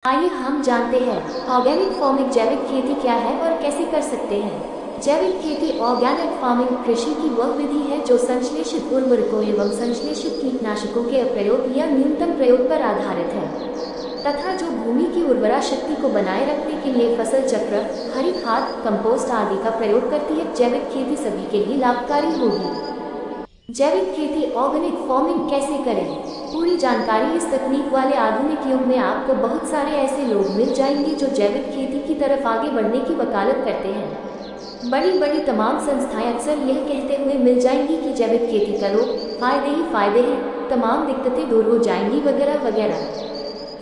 आइए हम जानते हैं ऑर्गेनिक फार्मिंग जैविक खेती क्या है और कैसे कर सकते हैं। जैविक खेती ऑर्गेनिक फार्मिंग कृषि की वह विधि है जो संश्लेषित उर्वरकों एवं संश्लेषित कीटनाशकों के प्रयोग या न्यूनतम प्रयोग पर आधारित है तथा जो भूमि की उर्वरा शक्ति को बनाए रखने के लिए फसल चक्र, हरी खाद, कंपोस्ट आदि का प्रयोग करती है। जैविक खेती सभी के लिए लाभकारी होगी। जैविक खेती ऑर्गेनिक फार्मिंग कैसे करें, पूरी जानकारी इस तकनीक वाले आधुनिक युग में आपको बहुत सारे ऐसे लोग मिल जाएंगे जो जैविक खेती की तरफ आगे बढ़ने की वकालत करते हैं। बड़ी बड़ी तमाम संस्थाएं अक्सर यह कहते हुए मिल जाएंगी कि जैविक खेती करो, फायदे ही फायदे हैं, तमाम दिक्कतें दूर हो जाएंगी वगैरह वगैरह।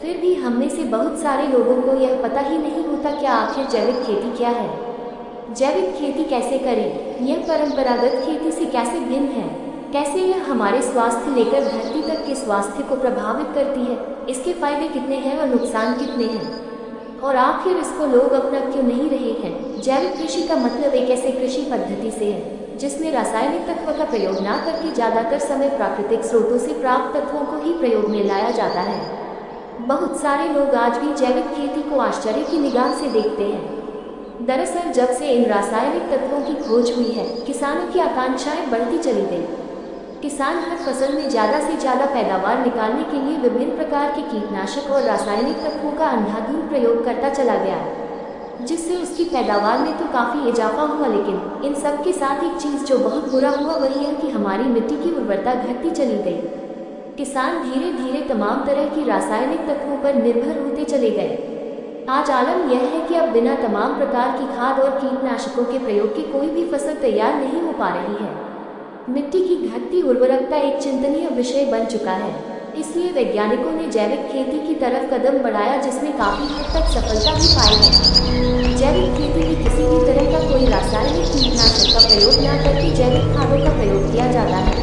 फिर भी हम में से बहुत सारे लोगों को यह पता ही नहीं होता कि आखिर जैविक खेती क्या है, जैविक खेती कैसे करें, यह परंपरागत खेती से कैसे भिन्न है, कैसे यह हमारे स्वास्थ्य लेकर धरती तक के स्वास्थ्य को प्रभावित करती है, इसके फायदे कितने हैं और नुकसान कितने हैं, और आखिर इसको लोग अपना क्यों नहीं रहे हैं। जैविक कृषि का मतलब एक ऐसे कृषि पद्धति से है जिसमें रासायनिक तत्व का प्रयोग न करके ज्यादातर समय प्राकृतिक स्रोतों से प्राप्त तत्वों को ही प्रयोग में लाया जाता है। बहुत सारे लोग आज भी जैविक खेती को आश्चर्य की निगाह से देखते हैं। दरअसल जब से इन रासायनिक तत्वों की खोज हुई है, किसानों की आकांक्षाएं बढ़ती चली गई। किसान हर फसल में ज़्यादा से ज़्यादा पैदावार निकालने के लिए विभिन्न प्रकार के कीटनाशक और रासायनिक तत्वों का अंधाधुंध प्रयोग करता चला गया, जिससे उसकी पैदावार में तो काफ़ी इजाफा हुआ, लेकिन इन सब के साथ एक चीज़ जो बहुत बुरा हुआ वही है कि हमारी मिट्टी की उर्वरता घटती चली गई। किसान धीरे धीरे तमाम तरह की रासायनिक तत्वों पर निर्भर होते चले गए। आज आलम यह है कि अब बिना तमाम प्रकार की खाद और कीटनाशकों के प्रयोग के कोई भी फसल तैयार नहीं हो पा रही है। मिट्टी की घटती उर्वरकता एक चिंतनीय विषय बन चुका है। इसलिए वैज्ञानिकों ने जैविक खेती की तरफ कदम बढ़ाया, जिसमें काफी हद तक सफलता भी पाई है। जैविक खेती में किसी भी तरह का कोई रासायनिक कीटनाशक का प्रयोग न करके जैविक खादों का प्रयोग किया जाता है।